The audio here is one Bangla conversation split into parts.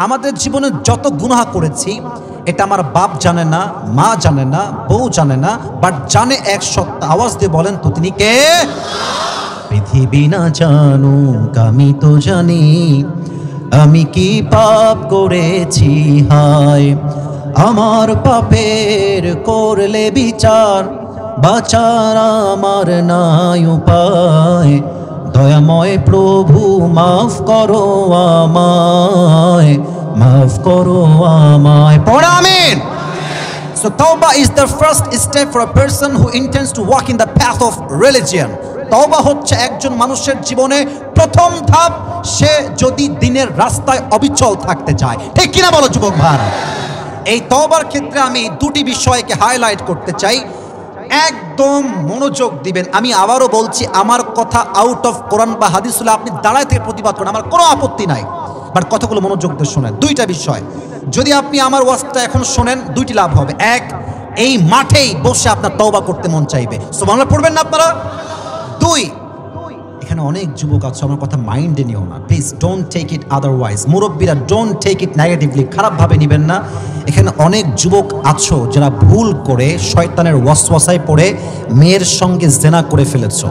আমাদের জীবনে যত গুনাহ করেছি এটা আমার বাপ জানে না, মা জানে না, বউ জানে না, বাট জানে এক সত্তা। আওয়াজ দিয়ে বলেন তো তিনি কে? পৃথিবী না জানুক আমি তো জানি, আমি কি পাপ করেছি হায়। আমার পাপের করলে বিচার, বাঁচার আমার নাই উপায়। দয়াময় প্রভু মাফ করো আমায়, মাফ করো আমায়। পড়া আমিন। So tawbah is the first step for a person who intends to walk in the path of religion. তওবা হচ্ছে একজন মানুষের জীবনে প্রথম ধাপ, সে যদি দিনের রাস্তায় অবিচল থাকতে চায়। ঠিক কিনা বলো যুবক ভাইরা? এই তওবার ক্ষেত্রে আমি দুটি বিষয়কে হাইলাইট করতে চাই, একদম মনোযোগ দিবেন। আমি আবারও বলছি, আমার কথা আউট অফ কোরআন বা হাদিস হলে আপনি দাঁড়ায় থেকে প্রতিবাদ করেন, আমার কোনো আপত্তি নাই, বাট কথাগুলো মনোযোগ দিয়ে শোনেন। দুইটা বিষয়, যদি আপনি আমার ওয়াজটা এখন শোনেন দুইটি লাভ হবে। এক, এই মাঠেই বসে আপনার তওবা করতে মন চাইবে, সুবহানাল্লাহ পড়বেন না আপনারা। দুই, এখানে অনেক যুবক আছে, আমার কথা মাইন্ডে নিও না please, don't take it otherwise. মুরব্বীরা ডোন্ট টেক ইট নেগেটিভলি, খারাপভাবে নেবেন না। এখানে অনেক যুবক আছো যারা ভুল করে শয়তানের ওয়াসওয়াসায় পড়ে মেয়ের সঙ্গে জেনা করে ফেলেছো।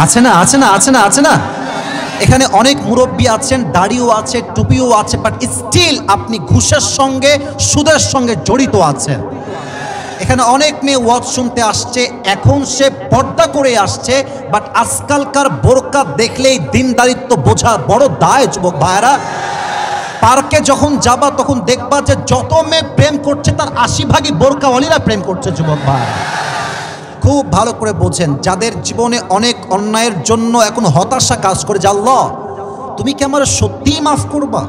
আছে না, আছে না, আছে না, আছে না? এখানে অনেক মুরব্বী আছেন, দাড়িও আছে, টুপিও আছে, বাট স্টিল আপনি ঘুষের সঙ্গে, সুদের সঙ্গে জড়িত আছেন। এখানে অনেক মেয়ে ওয়াজ শুনতে আসছে, এখন সে পর্দা করে আসছে, বাট আজকালকার বোরকা দেখলেই দিনদারিত্ব বোঝা বড় দায়। যুবক ভাইয়েরা, পার্কে যখন যাবা তখন দেখবা যে যত মেয়ে প্রেম করছে তার 80% বোরকাওয়ালিরা প্রেম করছে। যুবক ভাইয়েরা খুব ভালো করে বোঝেন, যাদের জীবনে অনেক অন্যায়ের জন্য এখন হতাশা কাজ করে, যে আল্লাহ তুমি কি আমার সত্যিই মাফ করবা,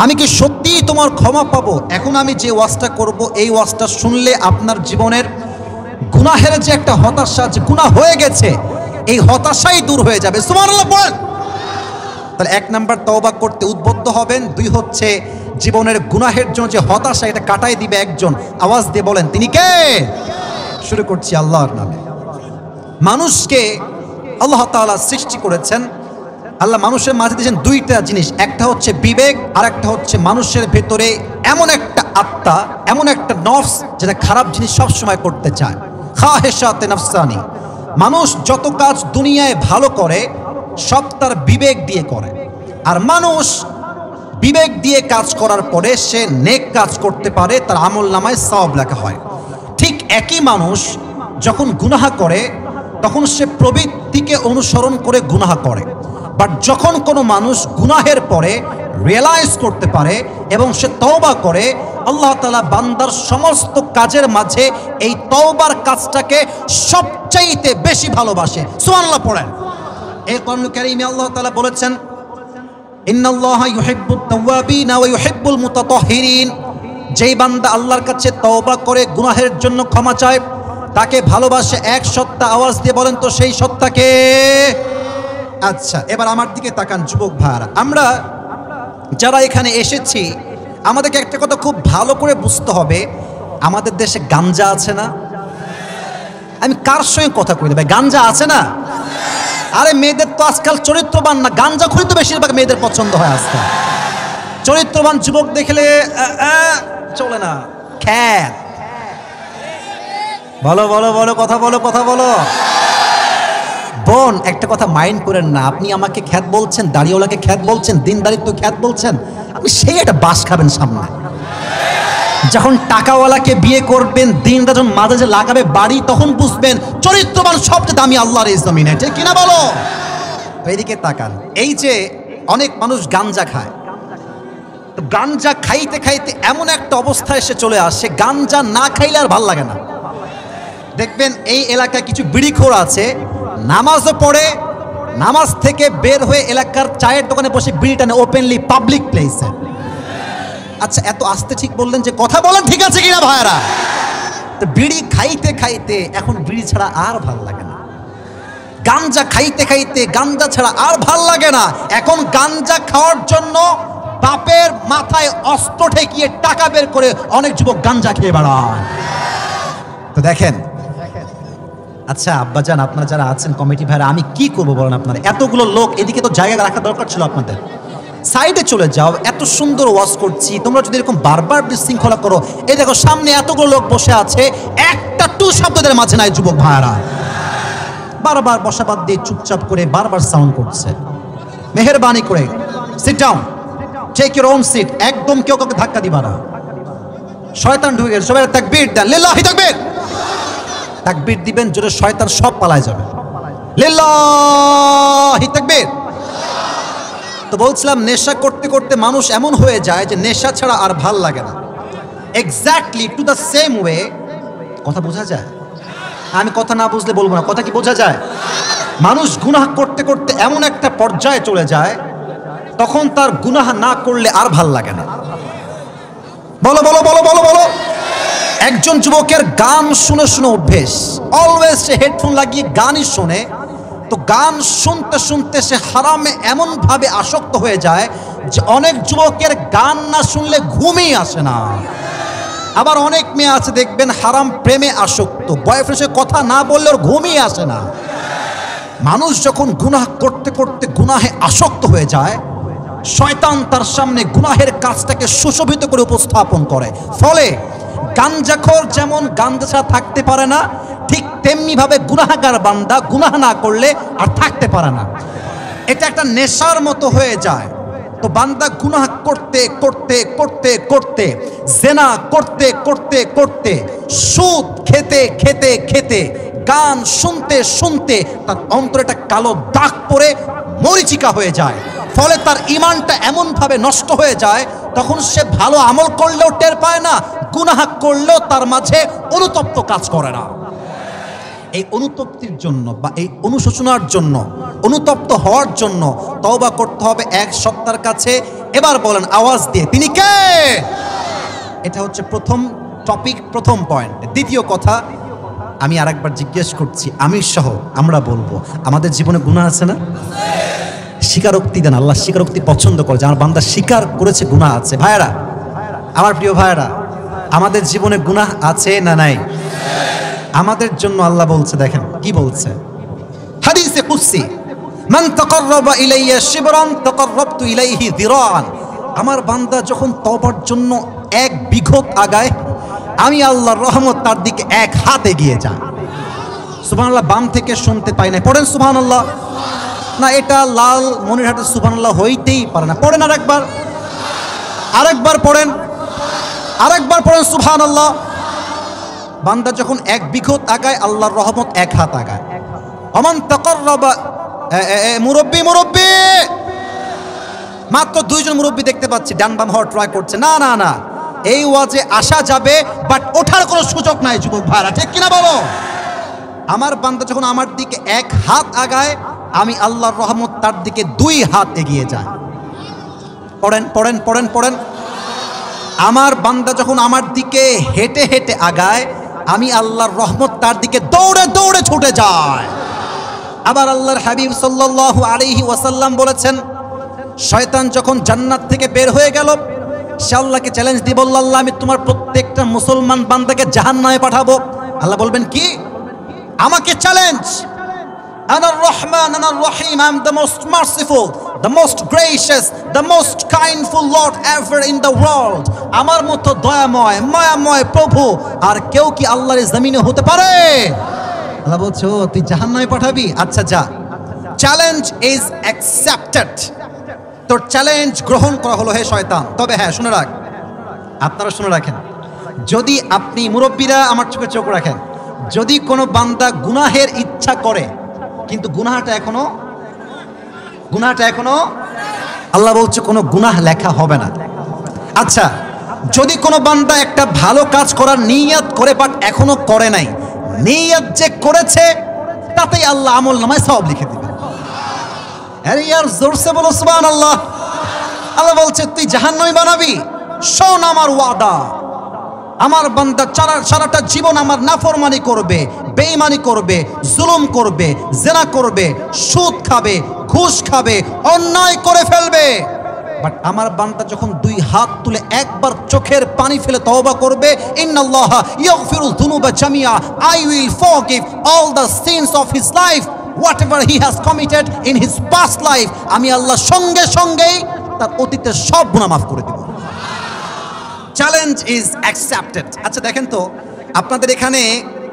আমি কি সত্যিই তোমার ক্ষমা পাবো। এখন আমি যে ওয়াজটা করব, এই ওয়াজটা শুনলে আপনার জীবনের গুনাহের যে একটা হতাশা, যে গুনাহ হয়ে গেছে, এই হতাশাই দূর হয়ে যাবে। সুবহানাল্লাহ বলেন। তাহলে এক নাম্বার তওবা করতে উদ্বুদ্ধ হবেন। দুই হচ্ছে জীবনের গুনাহের জন্য যে হতাশা, এটা কাটাই দিবে একজন। আওয়াজ দিয়ে বলেন তিনি কে? শুরু করছি আল্লাহর নামে। মানুষকে আল্লাহ তাআলা সৃষ্টি করেছেন, আল্লাহ মানুষের মাঝে দিয়েছেন দুইটা জিনিস, একটা হচ্ছে বিবেক, আর একটা হচ্ছে মানুষের ভেতরে এমন একটা আত্মা, এমন একটা নফস যেটা খারাপ জিনিস সবসময় করতে চায়, খাহেশাতে নফসানি। মানুষ যত কাজ দুনিয়ায় ভালো করে সব তার বিবেক দিয়ে করে, আর মানুষ বিবেক দিয়ে কাজ করার পরে সে নেক কাজ করতে পারে, তার আমল নামায় সওয়াব লেখা হয়। ঠিক একই মানুষ যখন গুনাহ করে তখন সে প্রবৃত্তিকে অনুসরণ করে গুনাহ করে, বাট যখন কোনো মানুষ গুনাহের পরে রিয়েলাইজ করতে পারে এবং সে তওবা করে, আল্লাহ তাআলা বান্দার সমস্ত কাজের মাঝে এই তওবার কাজটাকে সবচাইতে বেশি ভালোবাসে। সুবহানাল্লাহ পড়েন। এই কোরআনুল কারীমে আল্লাহ তাআলা বলেছেন, ইন্নাল্লাহা ইউহিব্বুত তাওয়াবিনা ওয়া ইউহিব্বুল মুতাতাহহিরিন। যেই বান্দা আল্লাহর কাছে তওবা করে গুনাহের জন্য ক্ষমা চায়, তাকে ভালোবাসে এক সত্তা। আওয়াজ দিয়ে বলেন তো সেই সত্তাকে? আচ্ছা, এবার আমার দিকে তাকান যুবক ভাইরা, আমরা যারা এখানে এসেছি আমাদেরকে একটা কথা খুব ভালো করে বুঝতে হবে, আমাদের দেশে গাঞ্জা আছে না? আমি কার সঙ্গে কথা কই ভাই, গাঞ্জা আছে না? আরে মেয়েদের তো আজকাল চরিত্রবান না, গাঞ্জা খুঁড়ি তো বেশিরভাগ মেয়েদের পছন্দ হয় আজকাল। চরিত্রবান যুবক দেখলে চলে না, খ্যাত। বলো বলো বলো, কথা বলো, কথা বলো। বোন, একটা কথা মাইন্ড করেন না, আপনি আমাকে খ্যাত বলছেন, দাড়িওয়ালাকে খ্যাত বলছেন, দিনদারিত্ব খ্যাত বলছেন, আপনি সেই একটা বাস খাবেন সামনে। যখন টাকাওয়ালাকে বিয়ে করবেন, দিনটা যখন মাঝে যে লাগাবে বাড়ি, তখন বুঝবেন চরিত্রবান সবচেয়ে দামি আল্লাহর এই জমিনে। ঠিক কিনা বলো? এদিকে তাকান, এই যে অনেক মানুষ গাঞ্জা খায়, গাঞ্জা খাইতে খাইতে এমন একটা অবস্থায় এসে চলে আসে, গাঞ্জা না খাইলে আর ভাল লাগে না। দেখবেন এই এলাকায় কিছু বিড়িখোর আছে, নামাজও পড়ে, নামাজ থেকে বের হয়ে এলাকার চায়ের দোকানে বসে বিড়ি টানে ওপেনলি পাবলিক প্লেসে। আচ্ছা, এত আস্তে ঠিক বললেন যে কথা বলেন, ঠিক আছে কিনা ভাইরা? তো বিড়ি খাইতে খাইতে এখন বিড়ি ছাড়া আর ভাল লাগে না, গাঞ্জা খাইতে খাইতে গাঞ্জা ছাড়া আর ভাল লাগে না। এখন গাঞ্জা খাওয়ার জন্য বাপের মাথায় অস্ত্র ঠেকিয়ে টাকা বের করে অনেক যুবক গাঞ্জা খেয়ে বেড়ায়। তো দেখেন, আচ্ছা আব্বাজান, আপনারা যারা আছেন কমিটি ভাইরা, আমি কি করবো বলেন? আপনারা এতগুলো লোক, এদিকে তো জায়গা রাখা দরকার ছিল আপনাদের। সাইডে চলে যাও, এত সুন্দর ওয়াজ করছি, তোমরা যদি এরকম বারবার বিশৃঙ্খলা করো, এই দেখো সামনে এতগুলো লোক বসে আছে, একটা টু শব্দদের মাঝে নাই যুবক ভাইরা, বারবার বসাবাদ দিয়ে চুপচাপ করে বারবার সাউন্ড করছে। মেহেরবানি করে sit down, take your own seat, একদম কেউ কাউকে ধাক্কা দিবা না। শয়তান ঢুকে গেছে, সবাই তাকবীর দেন, লিল্লাহি তাকবীর, তাকবীর দিবেন জোরে, শয়তান সব পালায় যাবে, লিল্লাহি তাকবীর। তো বলছিলাম নেশা করতে করতে মানুষ এমন হয়ে যায় যে নেশা ছাড়া আর ভাল লাগে না। Exactly to the same way, কথা বোঝা যায়? আমি কথা না বুঝলে বলবো না, কথা কি বোঝা যায়? মানুষ গুনাহ করতে করতে এমন একটা পর্যায়ে চলে যায়, তখন তার গুনাহ না করলে আর ভাল লাগে না। বলো বলো বলো বলো বলো। একজন যুবকের গান শুনে শুনে অভ্যেস, অলওয়েজ সে হেডফোন লাগিয়ে গানই শোনে। তো গান শুনতে শুনতে সে হারামে এমন ভাবে আসক্ত হয়ে যায় যে অনেক যুবকের গান না শুনলে ঘুমই আসে না। আবার অনেক মেয়ে আছে দেখবেন হারাম প্রেমে আসক্ত, বয়ফ্রেন্ডের কথা না বললে ওর ঘুমই আসে না। মানুষ যখন গুনাহ করতে করতে গুনাহে আসক্ত হয়ে যায়, শয়তান তার সামনে গুনাহের কাজটাকে সুশোভিত করে উপস্থাপন করে। ফলে গাঞ্জাখোর যেমন গাঞ্জা ছাড়া থাকতে পারে না, ঠিক তেমনি ভাবে গুনাহগার বান্দা গুনাহ না করলে আর থাকতে পারে না। এটা একটা নেশার মতো হয়ে যায়। তো বান্দা গুনাহ করতে করতে করতে করতে, জেনা করতে করতে করতে, সুদ খেতে খেতে খেতে, গান শুনতে শুনতে তার অন্তরে একটা কালো দাগ পড়ে মরিচিকা হয়ে যায়। ফলে তার ঈমানটা এমনভাবে নষ্ট হয়ে যায়, তখন সে ভালো আমল করলেও টের পায় না, গুনাহ করলেও তার মাঝে অনুতপ্ত কাজ করে না। এই অনুতপ্তির জন্য বা এই অনুশোচনার জন্য, অনুতপ্ত হওয়ার জন্য তওবা করতে হবে এক সত্তার কাছে। এবার বলেন আওয়াজ দিয়ে, তিনি কে? এটা হচ্ছে প্রথম টপিক, প্রথম পয়েন্ট। দ্বিতীয় কথা, আমি আরেকবার জিজ্ঞেস করছি, আমি সহ আমরা বলবো, আমাদের জীবনে গুনাহ আছে না? স্বীকারোক্তি দেন, আল্লাহ স্বীকারোক্তি পছন্দ করে যে আমার বান্দা স্বীকার করেছে গুনাহ আছে। ভাইরা, আমার প্রিয় ভাইরা, আমাদের জীবনে গুনাহ আছে না নাই? আমাদের জন্য আল্লাহ বলছে, দেখেন কি বলছে হাদিসে কুদসি, মান তাকাররাবা ইলাইয়া শিবরান তাকাররাবতু ইলাইহি যিরাআন। আমার বান্দা যখন তওবার জন্য এক বিঘত আগায়, আমি আল্লাহর রহমত তার দিকে এক হাত এগিয়ে যায়। সুবহানাল্লাহ, বাম থেকে শুনতে পাই না, পড়েন সুবহানাল্লাহ। না, এটা লাল মনিরহাটে সুবহানাল্লাহ হইতেই পারে না। পড়েন আরেকবার, আরেকবার পড়েন, আরেকবার পড়েন সুবহানাল্লাহ। বান্দা যখন এক বিঘত আগায়, আল্লাহর রহমত এক হাত আগায়। ওমান তাকাররাবা, মুরব্বি মুরব্বি, মাত্র দুইজন মুরব্বি দেখতে পাচ্ছি ডান বাম হওয়ার ট্রাই করছে। না না না, এই ওয়াজে আসা যাবে, বাট ওঠার কোনো সুযোগ নাই যুবক ভাইরা, ঠিক কিনা বলো? আমার বান্দা যখন আমার দিকে এক হাত আগায়, আমি আল্লাহর রহমত তার দিকে দুই হাত এগিয়ে যায়। পড়েন পড়েন পড়েন পড়েন। আমার বান্দা যখন আমার দিকে হেঁটে হেঁটে আগায়, আমি আল্লাহর রহমত তার দিকে দৌড়ে দৌড়ে ছুটে যায়। আবার আল্লাহর হাবিব সাল্লাল্লাহু আলাইহি ওয়াসাল্লাম বলেছেন, শয়তান যখন জান্নাত থেকে বের হয়ে গেল, সে আল্লাহকে চ্যালেঞ্জ দিয়ে বলল, আল্লাহ আমি তোমার প্রত্যেকটা মুসলমান বান্দাকে জাহান্নামে পাঠাবো। আল্লাহ বলবেন কি? আমাকে চ্যালেঞ্জ। আনার রহমান আনার রহিম, I am the most merciful, the most gracious, the most kindful Lord ever in the world. আমার মতো দয়াময় মায়াময় প্রভু আর কেউ কি আল্লাহর জমিনে হতে পারে? আল্লাহ বলছে, ও তুই জাহান্নামে পাঠাবি? আচ্ছা যা, চ্যালেঞ্জ ইজ অ্যাকসেপ্টেড। তোর চ্যালেঞ্জ গ্রহণ করা হলো হে শয়তান। তবে হ্যাঁ, শুনে রাখ, আপনারা শুনে রাখেন, যদি আপনি মুরব্বীরা আমার চোখে চোখ রাখেন, যদি কোনো বান্দা গুনাহের ইচ্ছা করে কিন্তু গুনাহটা এখনো আল্লাহ বলছে কোনো গুনাহ লেখা হবে না। আচ্ছা, যদি কোনো বান্দা একটা ভালো কাজ করার নিয়ত করে বাট এখনো করে নাই, নিয়ত যে করেছে তাতেই আল্লাহ আমল নামায় সওয়াব লিখে দিবেন। আরে ইয়ার জোরসে বলো সুবহানাল্লাহ। আল্লাহ বলছে তুই জাহান্নামী বানাবি, শোন আমার ওয়াদা। আমার বান্দা সারাটা জীবন আমার নাফরমানি করবে, বেঈমানি করবে, জুলুম করবে, জেনা করবে, সুদ খাবে, ঘুষ খাবে, অন্যায় করে ফেলবে, বাট আমার বান্দা যখন দুই হাত তুলে একবার চোখের পানি ফেলে তওবা করবে, ইন্নাল্লাহা ইয়াগফিরুয যুনুবা জামিআ, I will forgive all the sins of his life, whatever he has committed in his past life. আমি আল্লাহ সঙ্গে সঙ্গেই তার অতীতের সব গুনাহ মাফ করে দিব। Challenge is accepted. আচ্ছা দেখেন তো আপনাদের এখানে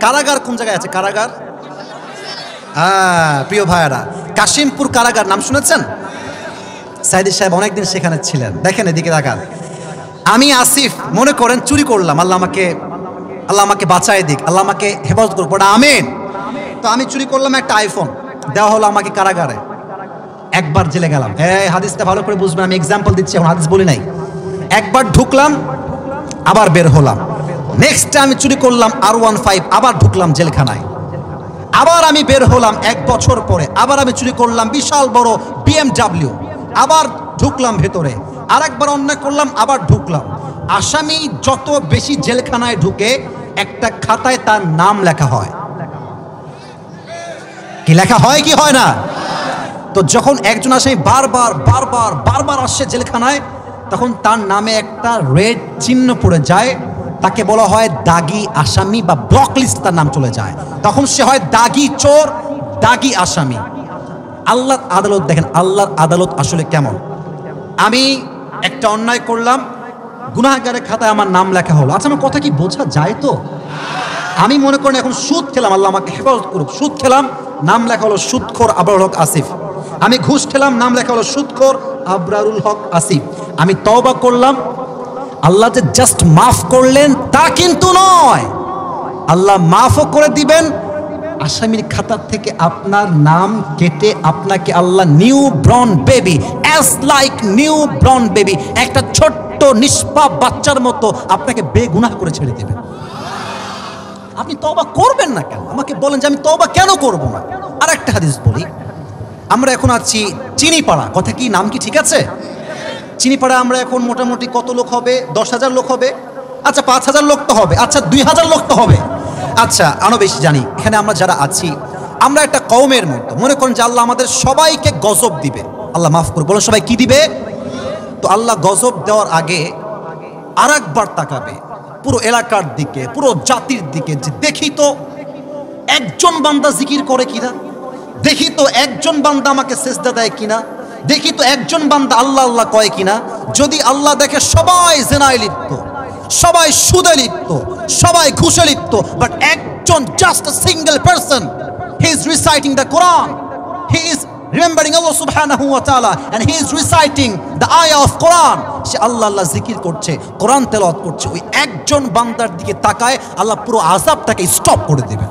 কারাগার কোন জায়গায় আছে? কারাগার, প্রিয় ভাইয়েরা, কাশিমপুর কারাগার নাম শুনেছেন? সাইদি সাহেব অনেকদিন সেখানে ছিলেন। দেখেন এদিকে তাকান। আমি আসিফ মনে করেন চুরি করলাম, আল্লাহ আমাকে বাঁচায় দিক, আল্লাহ আমাকে হেফাজত করুক, আমিন। তো আমি চুরি করলাম একটা আইফোন, দেওয়া হলো আমাকে কারাগারে, একবার জেলে গেলাম। এই হাদিসটা ভালো করে বুঝবেন, আমি এক্সাম্পল দিচ্ছি, এখন হাদিস বলি নাই। একবার ঢুকলাম, আবার বের হলাম। নেক্সট আমি চুরি করলাম R15, আবার ঢুকলাম জেলখানায়। আবার আমি বের হলাম 1 বছর পরে, আবার আমি চুরি করলাম বিশাল বড় BMW, আবার ঢুকলাম ভেতরে। আরেকবার অন্যায় করলাম, আবার ঢুকলাম। আসামি যত বেশি জেলখানায় ঢুকে একটা খাতায় তার নাম লেখা হয়। কি লেখা হয় কি হয় না? তো যখন একজন আসামি বারবার আসছে জেলখানায়, তখন তার নামে একটা রেড চিহ্ন পড়ে যায়। তাকে বলা হয় দাগি আসামি বা ব্লক লিস্ট, তার নাম চলে যায়। তখন সে হয় দাগি চোর, দাগি আসামি। আল্লাহর আদালত দেখেন, আল্লাহর আদালত আসলে কেমন। আমি একটা অন্যায় করলাম, গুনাহগারের খাতায় আমার নাম লেখা হলো। আচ্ছা আমার কথা কি বোঝা যায়? তো আমি মনে করেন এখন সুদ খেলাম, আল্লাহ আমাকে হেফাজত করুক, সুদ খেলাম, নাম লেখা হলো সুদখোর আবরারুল হক আসিফ। আমি ঘুষ খেলাম, নাম লেখা হলো সুদখোর আবরারুল হক আসিফ। আমি তওবা করলাম, আল্লাহ যে জাস্ট মাফ করলেন তা কিন্তু নয়, আল্লাহ মাফও করে দিবেন। আসামির খাতা থেকে আপনার নাম কেটে আপনাকে Allah new born baby, as like new born baby, একটা ছোট্ট নিষ্পাপ বাচ্চার মতো আপনাকে বেগুনাহ করে ছেড়ে দেবেন। আপনি তওবা করবেন না কেন? আমাকে বলেন যে আমি তওবা কেন করব না। আর একটা হাদিস বলি, আমরা এখন আছি চিনিপাড়া, কথা কি নাম কি ঠিক আছে? চিনিপাড়া আমরা এখন মোটামুটি কত লোক হবে? 10,000 লোক হবে। আচ্ছা 5,000 লোক তো হবে, আচ্ছা 2,000 লোক তো হবে, আচ্ছা আরো বেশি জানি। এখানে আমরা যারা আছি, আমরা একটা কওমের মতো। মনে করেন যে আল্লাহ আমাদের সবাইকে গজব দিবে, আল্লাহ মাফ করুন, বলো সবাই কি দিবে? তো আল্লাহ গজব দেওয়ার আগে আরেকবার তাকাবে পুরো এলাকার দিকে, পুরো জাতির দিকে, যে দেখি তো একজন বান্দা জিকির করে কিনা, দেখি তো একজন বান্দা আমাকে সেজদা দেয় কিনা, দেখি তো একজন বান্দা আল্লাহ আল্লাহ কয় কিনা। যদি আল্লাহ দেখে সবাই জেনায় লিপ্ত, সবাই সুদে লিপ্ত, সবাই ঘুষে লিপ্ত, বাট একজন just a single person, he is reciting the Quran, he is remembering Allah subhanahu wa ta'ala and he is reciting the ayah of Quran, সে আল্লাহ আল্লাহ জিকির করছে, কোরআন তেলাওয়াত করছে, ওই একজন বান্দার দিকে তাকায় আল্লাহ পুরো আযাবটাকে স্টপ করে দিবেন,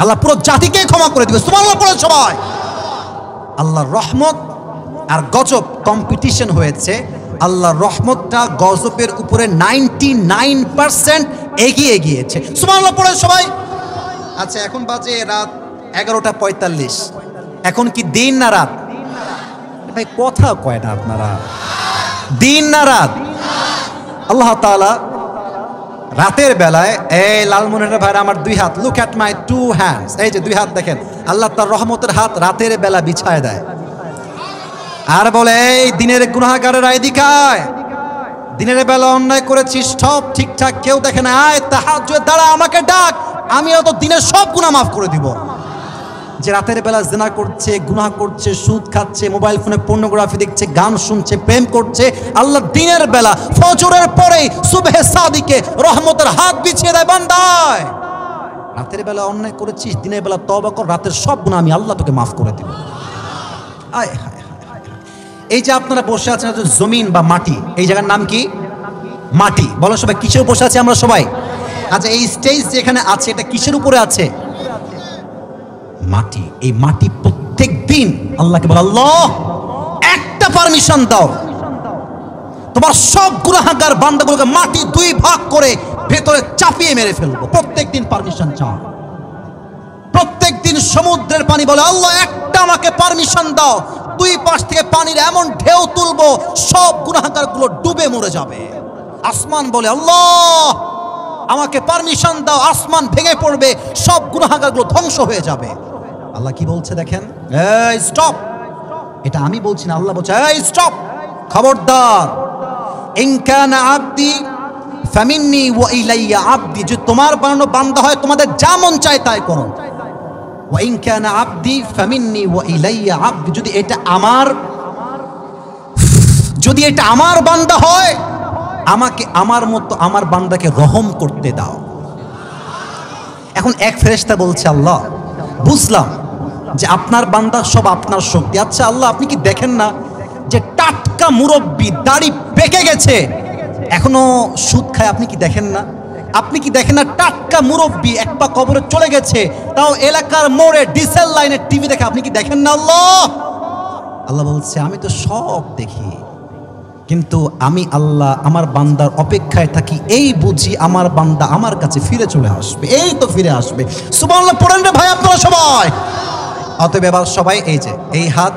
আল্লাহ পুরো জাতিকে ক্ষমা করে দিবে। সুবহানাল্লাহ পড়ে সবাই। আল্লাহর রহমত আর গজব কম্পিটিশন হয়েছে, আল্লাহর রহমতটা গজবের উপরে 99% এগিয়ে গিয়েছে। সুবহানাল্লাহ পড়ে সবাই। আচ্ছা এখন বাজে রাত 11:45, এখন কি দিন না রাত? ভাই কথা কয় না আপনারা, দিন না রাত? আল্লাহ তাআলা রাতের বেলায়, এই লালমনের ভাইরা আমার 2 হাত, লুক অ্যাট মাই 2 হ্যান্ডস, এই যে 2 হাত দেখেন, আল্লাহ তার রহমতের হাত রাতের বেলা বিছায় দেয় আর বলে এই দিনের গুনাহগারের এদিকে আয়, দিনের বেলা অন্যায় করেছিস সব ঠিকঠাক কেউ দেখে না, আয় তাহাজ্জুদ দ্বারা আমাকে ডাক, আমিও তো দিনের সব গুনাহ মাফ করে দিব। যে রাতের বেলা জিনা করছে, গুনাহ করছে, সুদ খাচ্ছে, মোবাইল ফোনে পর্নোগ্রাফি দেখছে, গান শুনছে, প্রেম করছে, আল্লাহ দিনের বেলা ফজরের পরেই সুবহে সাদিকে রহমতের হাত বিছিয়ে দেয় বান্দায়। রাতের বেলা অন্যায় করেছিস, দিনের বেলা তওবা কর, রাতের সব গুনাহ আমি আল্লাহ তোকে মাফ করে দেব। আয় হায়, এই যে আপনারা বসে আছেন জমিন বা মাটি, এই জায়গার নাম কি? মাটি। বলো সবাই কিসের বসে আছি আমরা সবাই? আচ্ছা এই স্টেজ যেখানে আছে এটা কিসের উপরে আছে? মাটি। এই মাটি প্রত্যেক দিন আল্লাহকে বলে, আল্লাহ একটা পারমিশন দাও, তোমার সব গুনাহগার বান্দাগুলোকে মাটি 2 ভাগ করে ভেতরে চাপিয়ে মেরে ফেলবো। প্রত্যেক দিন পারমিশন চাও। প্রত্যেক দিন সমুদ্রের পানি বলে, আল্লাহ একটা আমাকে পারমিশন দাও, 2 পাশ থেকে পানির এমন ঢেউ তুলবো সব গুনাহগারগুলো ডুবে মরে যাবে। আসমান বলে, আল্লাহ আমাকে পারমিশন দাও, আসমান ভেঙে পড়বে, সব গুনাহগারগুলো ধ্বংস হয়ে যাবে। আল্লাহ কি বলছে দেখেন, এই স্টপ, এটা আমি বলছি না, আল্লাহ বলছে এই স্টপ, খবরদার। ইন কানা আবদি ফামিন্নি ওয়া ইলাইয়া আবদি, যে তোমার বানানো বান্দা হয় তোমাদের যা মন চায় তাই করো। ওয়া ইন কানা আবদি ফামিন্নি ওয়া ইলাইয়া আবদি, যদি এটা আমার যদি এটা আমার বান্দা হয়, আমাকে আমার মতো আমার বান্দাকে রহম করতে দাও। এখন এক ফেরেশতা বলছে, আল্লাহ বুঝলাম যে আপনার বান্দা সব আপনার শক্তি। আচ্ছা আল্লাহ, আপনি কি দেখেন না যে টাটকা মুরব্বি দাড়ি পেকে গেছে এখনো সুদ খায়? আপনি কি দেখেন না? আপনি কি দেখেন না টাটকা মুরব্বি এক পা কবরে চলে গেছে, তাও এলাকার মোড়ে ডিসেল লাইনে টিভি দেখে? আপনি কি দেখেন না? আল্লাহ আল্লাহ বলছে, আমি তো সব দেখি, কিন্তু আমি আল্লাহ আমার বান্দার অপেক্ষায় থাকি, এই বুঝি আমার বান্দা আমার কাছে ফিরে চলে আসবে, এই তো ফিরে আসবে। সুবহানাল্লাহ পড়েন রে ভাই আপনারা সবাই। অতএব এবার সবাই এই যে এই হাত,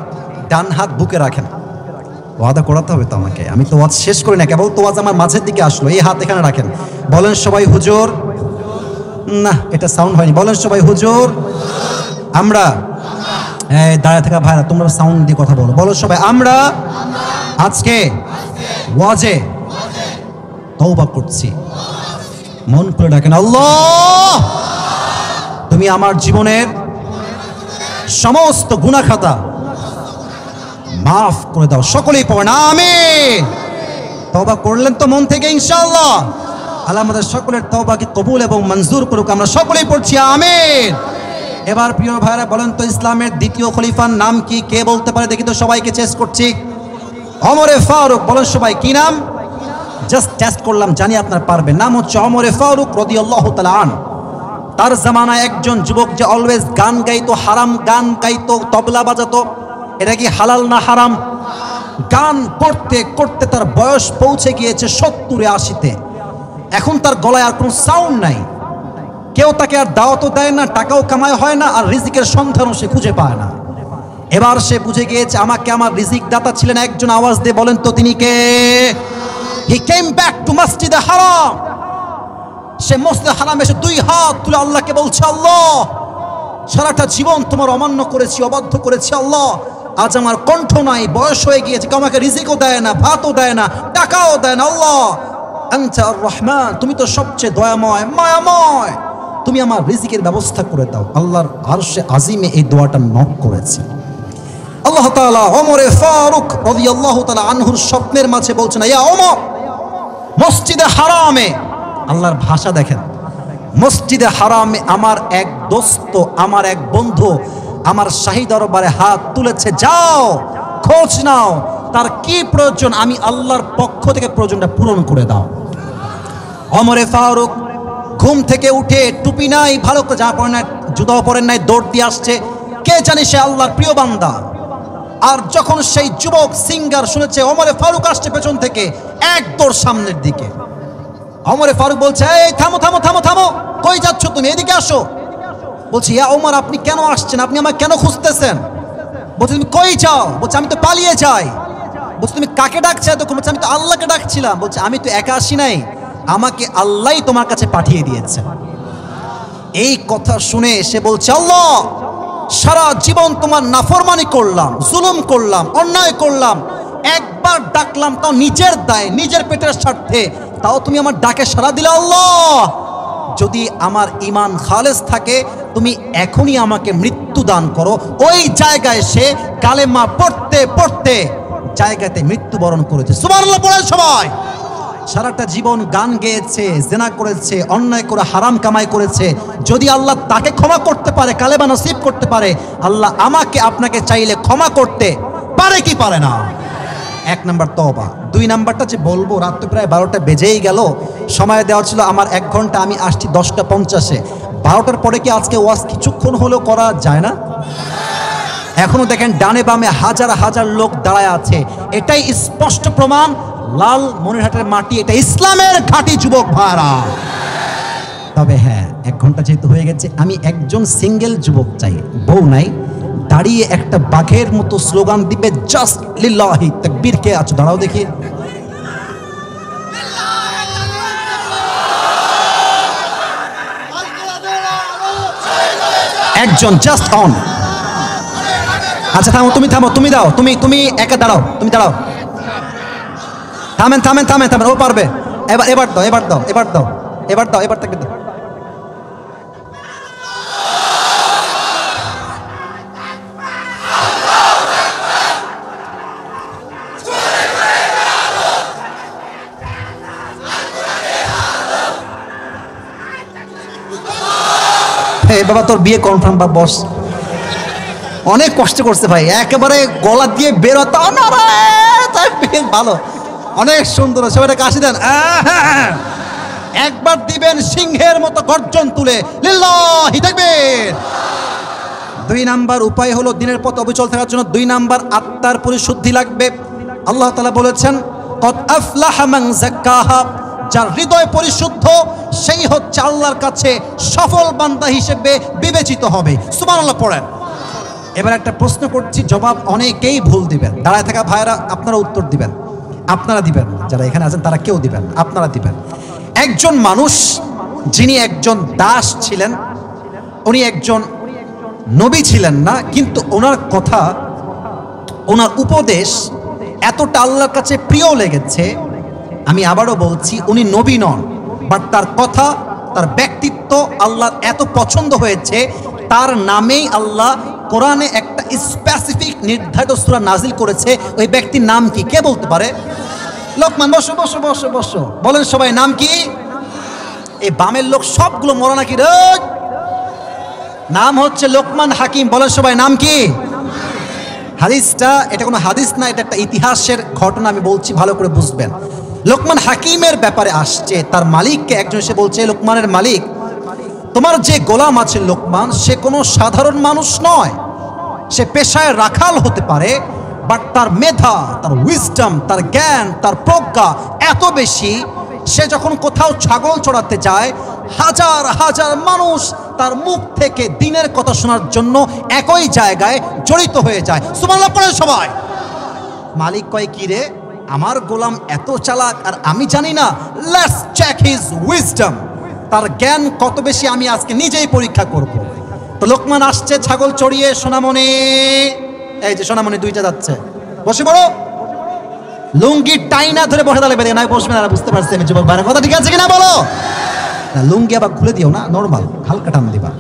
ডান হাত বুকে রাখেন। ওয়াদা করাতে হবে তো আমাকে, আমি তো ওয়াজ শেষ করি না, কেবল তো ওয়াজ আমার মাঝের দিকে আসলো। এই হাত এখানে রাখেন, বলেন সবাই হুজুর। না, এটা সাউন্ড হয়নি, বলেন সবাই হুজুর। আমরা দাঁড়ায় থাকা ভাইরা তোমরা সাউন্ড দিয়ে কথা বলো, বলো সবাই আমরা আজকে ওয়াজে তওবা করছি। মন করে ডাকেন, আল্লাহ তুমি আমার জীবনের সমস্ত গুনাহ খাতা মাফ করে দাও। সকলেই পড়েন আমিন। তওবা করলেন তো মন থেকে ইনশাআল্লাহ? আল্লাহ আমাদের সকলের তওবাকে কবুল এবং মঞ্জুর করুক। আমরা সকলেই পড়ছি আমিন। এবার প্রিয় ভাইরা বলেন তো, ইসলামের দ্বিতীয় খলিফার নাম কি? কে বলতে পারে দেখি তো? সবাইকে চেষ্টা করছি। ওমরে ফারুক। বলেন সবাই, কি নাম? জাস্ট টেস্ট করলাম, জানি আপনার পারবেন। নাম হচ্ছে ওমরে ফারুক রাদিয়াল্লাহু তাআলা আনহু। তার জামানায় একজন যুবক যে অলওয়েজ গান গাইতো, হারাম গান গাইতো, তবলা বাজাতো। এটা কি হালাল না হারাম? গান করতে করতে তার বয়স পৌঁছে গিয়েছে 70-80-তে। এখন তার গলায় আর কোনো সাউন্ড নাই, কেউ তাকে আর দাওয়াতও দেয় না, টাকাও কামায় হয় না, আর রিজিকের সন্ধানও সে খুঁজে পায় না। এবার সে বুঝে গিয়েছে আমাকে আমার রিজিক দাতা ছিলেন একজন। আওয়াজ দিয়ে বলেন তো তিনি কে? হি কেম ব্যাক টু মসজিদে হারাম। সে মসজিদে হারাম এসে দুই হাত তুলে আল্লাহকে বলছে, আল্লাহ সারাটা জীবন তোমার অমান্য করেছি, অবাধ্য করেছি। আল্লাহ আজ আমার কণ্ঠ নাই, বয়স হয়ে গিয়েছে, কেউ আমাকে রিজিকও দেয় না, ভাতও দেয় না, টাকাও দেয় না। আল্লাহ আনতা আর রহমান, তুমি তো সবচেয়ে দয়াময়, মায়াময়, তুমি আমার রিজিকের ব্যবস্থা করে দাও। আল্লাহর আরশে আজিমে এই দোয়াটা নক করেছে। আল্লাহ তাআলা ওমরে ফারুক রাদিয়াল্লাহু তাআলা আনহুর স্বপ্নের মাঝে বলছেন, ইয়া ওমর, মসজিদে হারামে, আল্লাহর ভাষা দেখেন, মসজিদে হারামে আমার এক দোস্ত, আমার এক বন্ধু আমার শাহী দরবারে হাত তুলেছে, যাও খোঁজ নাও তার কি প্রয়োজন, আমি আল্লাহর পক্ষ থেকে প্রয়োজনটা পূরণ করে দাও। ওমরে ফারুক ঘুম থেকে উঠে টুপি নাই, ভালো করে জামা পরেন নাই, জুতাও পরেন নাই, দৌড় দিয়ে আসছে, কে জানে সে আল্লাহর প্রিয় বান্দা। আর যখন সেই যুবক সিঙ্গার শুনেছে ওমরে ফারুক আসছে পেছন থেকে, এক দৌড় সামনের দিকে। ওমরে ফারুক বলছে, এই থামো থামো থামো থামো, কই যাচ্ছ তুমি? এদিকে আসো। বলছি, ইয়া ওমর, আপনি কেন আসছেন? আপনি আমাকে কেন খুঁজতেছেন? বলছে, তুমি কই যাও? বলছে, আমি তো পালিয়ে যাই। বলছে, তুমি কাকে ডাকছো এতক্ষণ? বলছে, আমি তো আল্লাহকে ডাকছিলাম। বলছে, আমি তো একা আসি নাই, আমাকে আল্লাহই তোমার কাছে পাঠিয়ে দিয়েছে। এই কথা শুনে সে বলছে, আল্লাহ সারা জীবন তোমার নাফরমানি করলাম, জুলুম করলাম, অন্যায় করলাম, একবার ডাকলাম তাও নিজের দায়, নিজের পেটের স্বার্থে, তাও তুমি আমার ডাকে সাড়া দিলে। আল্লাহ যদি আমার ঈমান খালেস থাকে, তুমি এখনই আমাকে মৃত্যু দান করো। ওই জায়গায় সে কালেমা পড়তে পড়তে জায়গাতে মৃত্যুবরণ করেছে। সুবহানাল্লাহ বলেন সবাই। সারাটা জীবন গান গেয়েছে, জেনা করেছে, অন্যায় করে হারাম কামাই করেছে। যদি আল্লাহ তাকে ক্ষমা করতে পারে, কালেমা নসিব করতে পারে, আল্লাহ আমাকে আপনাকে চাইলে ক্ষমা করতে পারে কি পারে না? এক নাম্বার তওবা। দুই নাম্বারটা যে বলবো, রাত তো প্রায় 12টা বেজেই গেল, সময় দেওয়া ছিল আমার 1 ঘন্টা, আমি আসছি 10টা 50-এ। 12টার পরে কি আজকে ওয়াজ কিছুক্ষণ হলেও করা যায় না? এখনো দেখেন ডানে বামে হাজার হাজার লোক দাঁড়ায় আছে, এটাই স্পষ্ট প্রমাণ লাল মনিরহাটের মাটি এটা ইসলামের ঘাঁটি যুবক ভাইরা। তবে হ্যাঁ, 1 ঘন্টা যেহেতু হয়ে গেছে, আমি একজন সিঙ্গেল যুবক চাই, বউ নাই, দাঁড়িয়ে একটা বাঘের মতো স্লোগান দিবে, জাস্ট লিল্লাহি তাকবীর। কে আছো? দাঁড়াও দেখি। একজন জাস্ট অন। আচ্ছা থামো, তুমি থামো, তুমি দাও, তুমি একা দাঁড়াও, তুমি দাঁড়াও। থামেন থামেন থামেন থামেন, ও পারবে। এবার দাও, এবার দাও, এবার দাও, এবার দাও, এবার তাকে দাও। হে বাবা তোর বিয়ে কনফার্ম, বা বস। অনেক কষ্ট করছে ভাই, একেবারে গলা দিয়ে বের হতো না রে, তাই বেশ ভালো, অনেক সুন্দর। সবাই কাশি দেন, একবার দিবেন সিংহের মতো গর্জন তুলে, লিল্লাহি তাকবীর। 2 নাম্বার উপায় হলো দিনের পথ অবিচল থাকার জন্য 2 নাম্বার আত্মার পরিশুদ্ধি লাগবে। আল্লাহ তাআলা বলেছেন কদ আফলাহা মান যাক্কাহা, যার হৃদয় পরিশুদ্ধ সেই হচ্ছে আল্লাহর কাছে সফল বান্দা হিসেবে বিবেচিত হবে। সুবহানাল্লাহ পড়েন। এবার একটা প্রশ্ন করছি, জবাব অনেকেই ভুল দিবেন। দাঁড়ায় থাকা ভাইরা আপনারা উত্তর দিবেন, আপনারা দিবেন, যারা এখানে আছেন তারা কেউ দিবেন, আপনারা দিবেন। একজন মানুষ যিনি একজন দাস ছিলেন, উনি একজন নবী ছিলেন না, কিন্তু ওনার কথা, ওনার উপদেশ এতটা আল্লাহর কাছে প্রিয় লেগেছে। আমি আবারও বলছি, উনি নবী নন, বাট তার কথা, তার ব্যক্তিত্ব আল্লাহর এত পছন্দ হয়েছে, তার নামেই আল্লাহ কোরআনে একটা স্পেসিফিক নির্ধারিত সূরা নাজিল করেছে। ওই ব্যক্তির নাম কি, কে বলতে পারে? লোকমান। বসো বসো বসো বসো, বলেন সবাই নাম কি? এই বামের লোক সবগুলো মরা নাকি রে? নাম হচ্ছে লোকমান হাকিম। বলেন সবাই নাম কি? হাদিসটা, এটা কোনো হাদিস না, এটা একটা ইতিহাসের ঘটনা, আমি বলছি ভালো করে বুঝবেন। লোকমান হাকিমের ব্যাপারে আসছে, তার মালিককে একজন এসে বলছে, লোকমানের মালিক, তোমার যে গোলাম আছে লোকমান, সে কোনো সাধারণ মানুষ নয়, সে পেশায় রাখাল হতে পারে, বাট তার মেধা, তার উইজডম, তার জ্ঞান, তার প্রজ্ঞা এত বেশি, সে যখন কোথাও ছাগল চড়াতে যায়, হাজার হাজার মানুষ তার মুখ থেকে দ্বীনের কথা শোনার জন্য একই জায়গায় জড়িত হয়ে যায়। সুবহানাল্লাহ পড়েন সবাই। মালিক কয়, কি রে, আমার গোলাম এত চালাক আর আমি জানি না? লেটস চেক হিজ উইজডম, তার জ্ঞান কত বেশি আমি আজকে নিজেই পরীক্ষা করব। তো লোকমান আসছে ছাগল চড়িয়ে, সোনামণি, এই যে সোনামণি দুইটা যাচ্ছে, বসে পড়ো। লুঙ্গি টাইনা ধরে বসে দাঁড়াবে, না বসবে না, বুঝতে পারছি আমি যুবক ভাইরা কথা ঠিক আছে কিনা বলো না। লুঙ্গি আবার খুলে দিও না, নর্মাল হালকা টান দিবা।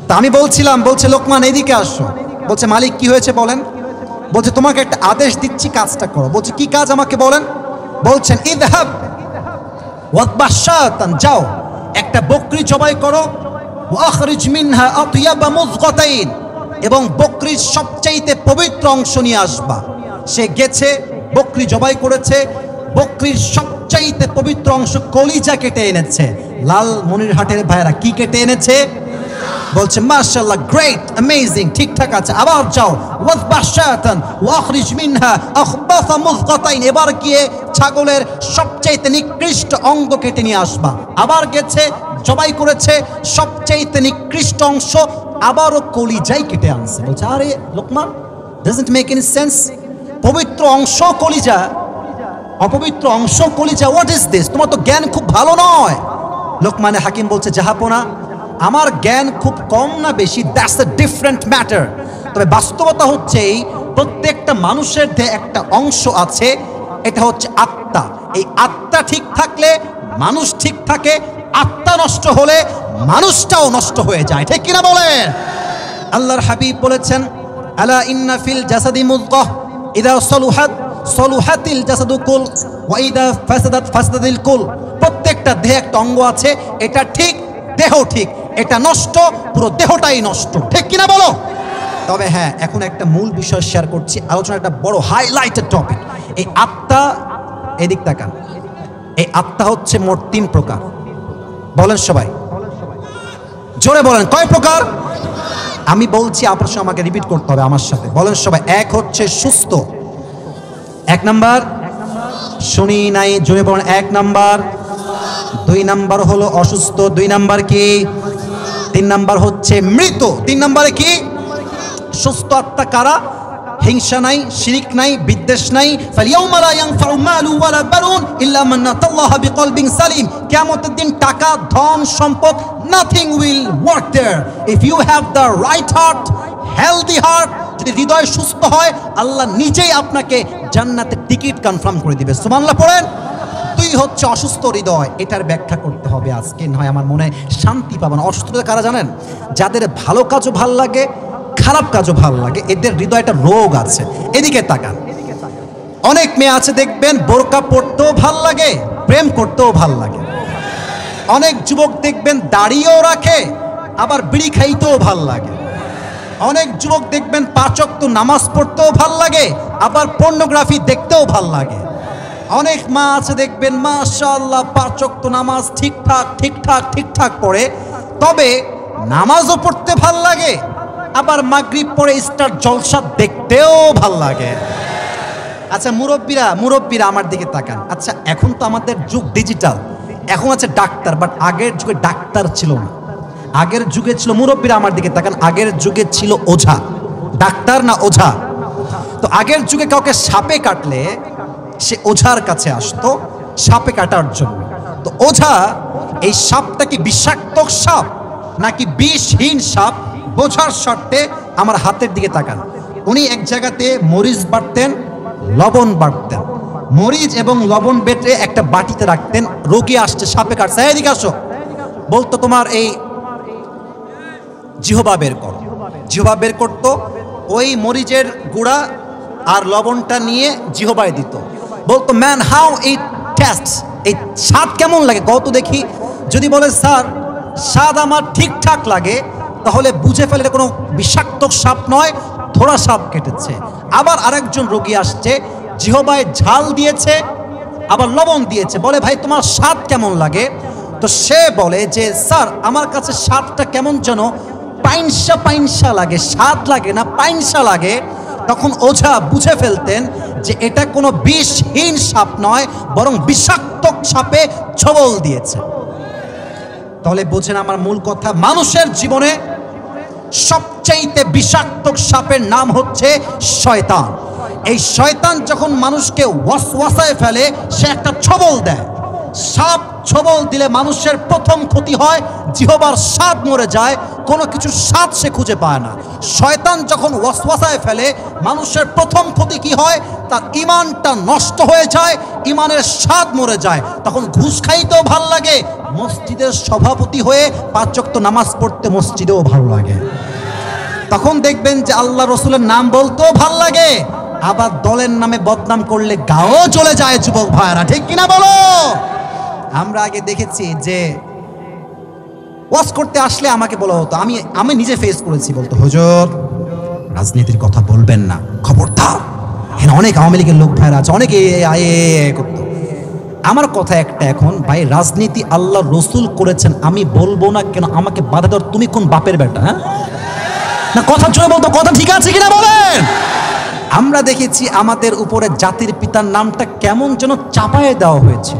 তা আমি বলছিলাম, বলছে লোকমান এইদিকে আসো। বলছে মালিক কি হয়েছে বলেন? বলছে তোমাকে একটা আদেশ দিচ্ছি, কাজটা করো। বলছে কি কাজ আমাকে বলেন? বলছেন ইযহাব ওয়াদবাশাতান, যাও একটা বকরি জবাই করো, ওয়াখরিজ মিনহা আতয়াবা মুযগাতাইন, এবং বকরির সবচাইতে পবিত্র অংশ নিয়ে আসবা। সে গেছে, বকরি জবাই করেছে, বকরির সবচাইতে পবিত্র অংশ কলিজা কেটে এনেছে। লাল মনিরহাটের ভাইরা কি কেটে এনেছে? বলছে মাশাআল্লাহ, গ্রেট, অ্যামেজিং, ঠিকঠাক আছে। আবার যাও ওয়াদবাশাতান ওয়াখরিজ মিনহা আখবাসা মুযগাতাইন, এবার গিয়ে ছাগলের সবচাইতে নিকৃষ্ট অঙ্গ কেটে নিয়ে আসবা। আবার গেছে, জবাই করেছে, সবচাইতে নিকৃষ্ট অংশ, আবারও কলিজাই কেটে আনছে। বলছে আরে Lokman, doesn't make any sense, পবিত্র অংশ কলিজা, অপবিত্র অংশ কলিজা, হোয়াট ইজ দিস? তোমার তো জ্ঞান খুব ভালো নয়। লোকমানে হাকিম বলছে, জাহাপনা, আমার জ্ঞান খুব কম না বেশি, দ্যাটস আ ডিফারেন্ট ম্যাটার। তবে বাস্তবতা হচ্ছে এই, প্রত্যেকটা মানুষের দেহে একটা অংশ আছে, এটা হচ্ছে আত্মা। এই আত্মা ঠিক থাকলে মানুষ ঠিক থাকে, আত্মা নষ্ট হলে মানুষটাও নষ্ট হয়ে যায়, ঠিক কিনা বলেন? আল্লাহর হাবিব বলেছেন, আলা ইন্না ফিল জাসাদি মুদগাহ ইযা সলুহাত সলুহাতিল জাসাদু কুল ওয়া ইযা ফাসাদাত ফাসাদাতিল কুল। প্রত্যেকটা দেহে একটা অঙ্গ আছে, এটা ঠিক, দেহ ঠিক, এটা নষ্ট, পুরো দেহটাই নষ্ট, ঠিক কিনা বলো? তবে হ্যাঁ, এখন একটা মূল বিষয় শেয়ার করছি, আলোচনা একটা বড় হাইলাইটেড টপিক। এই আত্মা, এদিক তাকান, এই আত্মা হচ্ছে মোট 3 প্রকার। বলেন সবাই, জোরে বলেন, কয় প্রকার? আমি বলছি, আপনার সঙ্গে আমাকে রিপিট করতে হবে আমার সাথে। বলেন সবাই, এক হচ্ছে সুস্থ, 1 নাম্বার, শুনি নাই, জোরে বলেন, 1 নাম্বার। 2 নাম্বার হলো অসুস্থ, 2 নাম্বার কি? 3 নাম্বার হচ্ছে মৃত। 3 নাম্বারে কি? সুস্থ আত্মা কারা? হিংসা নাই, শিরিক নাই, বিদ্বেষ নাই। ফালিয়াউমা লা ইয়ানফাউ মালু ওয়ালা বানুন ইল্লা মান আতাল্লাহা বিকলবিন সালিম। কিয়ামতের দিন টাকা, ধন, সম্পদ, nothing will work there if you have the right heart, healthy heart। যদি হৃদয় সুস্থ হয়, আল্লাহ নিজেই আপনাকে জান্নাতের টিকিট কনফার্ম করে দিবে। সুবহানাল্লাহ পড়েন। 2 হচ্ছে অসুস্থ হৃদয়। এটার ব্যাখ্যা করতে হবে আজকে, নয় আমার মনে শান্তি পাবেন। অসুস্থতা কারা জানেন? যাদের ভালো কাজও ভাল লাগে, খারাপ কাজও ভাল লাগে, এদের হৃদয়টা রোগ আছে। এদিকে তাকান, অনেক মেয়ে আছে দেখবেন বোরকা পরতেও ভাল লাগে, প্রেম করতেও ভাল লাগে। অনেক যুবক দেখবেন দাড়িও রাখে, আবার বিড়ি খাইতেও ভাল লাগে। অনেক যুবক দেখবেন 5 ওয়াক্ত নামাজ পড়তেও ভাল লাগে, আবার পর্নোগ্রাফি দেখতেও ভাল লাগে। অনেক মা আছে দেখবেন মাশাআল্লাহ 5 ওয়াক্ত নামাজ ঠিকঠাক পড়ে, তবে নামাজও পড়তে ভাল লাগে, আবার মাগরিব পরে স্টার জলসা দেখতেও ভাল লাগে। আচ্ছা মুরব্বীরা আমার দিকে তাকান। আচ্ছা এখন তো আমাদের যুগ ডিজিটাল, এখন আছে ডাক্তার, বাট আগের যুগে ডাক্তার ছিল না। আগের যুগে ছিল, মুরব্বীরা আমার দিকে তাকান, আগের যুগে ছিল ওঝা। ডাক্তার না ওঝা? তো আগের যুগে কাউকে সাপে কাটলে সে ওঝার কাছে আসতো সাপে কাটার জন্য। তো ওঝা এই সাপটা কি বিষাক্ত সাপ নাকি বিষহীন সাপ বোঝার শর্তে আমার হাতের দিকে তাকান। উনি এক জায়গাতে মরিচ বাটতেন, লবণ বাটতেন, মরিচ এবং লবণ বেটে একটা বাটিতে রাখতেন। রোগী আসছে, সাপে কাটছে, এদিকে আসো, বলতো তোমার এই জিহবা বের কর। জিহবা বের করতো, ওই মরিচের গুঁড়া আর লবণটা নিয়ে জিহবায় দিত, বলতো ম্যান হাউ ইট টেস্টস, এই স্বাদ কেমন লাগে কত দেখি। যদি বলে স্যার স্বাদ আমার ঠিকঠাক লাগে, তাহলে বুঝে ফেলে কোনো বিষাক্ত সাপ নয়, থোড়া সাপ কেটেছে। আবার আরেকজন রোগী আসছে, জিহবায় ঝাল দিয়েছে আবার লবণ দিয়েছে, বলে ভাই তোমার স্বাদ কেমন লাগে? তো সে বলে যে স্যার আমার কাছে স্বাদটা কেমন যেন পাইনসা লাগে, স্বাদ লাগে না, পাইনসা লাগে। তখন ওঝা বুঝে ফেলতেন যে এটা কোনো বিষহীন সাপ নয়, বরং বিষাক্ত সাপে ছোবল দিয়েছে। তাহলে বোঝেন আমার মূল কথা, মানুষের জীবনে সবচাইতে বিষাক্ত সাপের নাম হচ্ছে শয়তান। এই শয়তান যখন মানুষকে ওয়াসওয়াসায় ফেলে, সে একটা ছোবল দেয়। সাপ ছোবল দিলে মানুষের প্রথম ক্ষতি হয়, জিহবার স্বাদ মরে যায়, কোনো কিছুর স্বাদ সে খুঁজে পায় না। শয়তান যখন ওয়াসওয়াসায় ফেলে, মানুষের প্রথম ক্ষতি কি হয়? তার ঈমানটা নষ্ট হয়ে যায়, ঈমানের স্বাদ মরে যায়। তখন ঘুষ খাইতেও ভাল লাগে, মসজিদের সভাপতি হয়ে 5 ওয়াক্ত নামাজ পড়তে মসজিদেও ভালো লাগে। তখন দেখবেন যে আল্লাহ রসুলের নাম বলতেও ভাল লাগে, আবার দলের নামে বদনাম করলে গাও চলে যায়। যুবক ভাইরা ঠিক কিনা বলো? আমরা আগে দেখেছি যে ওয়াজ করতে আসলে আমাকে বলা হতো, আমি নিজে ফেস করেছি, বলতো হুজুর রাজনীতির কথা বলবেন না, খবরদার, এখানে অনেক আওয়ামী লীগের লোক ভাইরা আছে, অনেকে করতো। আমার কথা একটা, এখন ভাই রাজনীতি আল্লাহ রসুল করেছেন, আমি বলবো না কেন? আমাকে বাধা দেওয়ার তুমি কোন বাপের বেটা? হ্যাঁ না, কথা জোরে বলতো, কথা ঠিক আছে কিনা বলেন? আমরা দেখেছি আমাদের উপরে জাতির পিতার নামটা কেমন যেন চাপায়ে দেওয়া হয়েছে।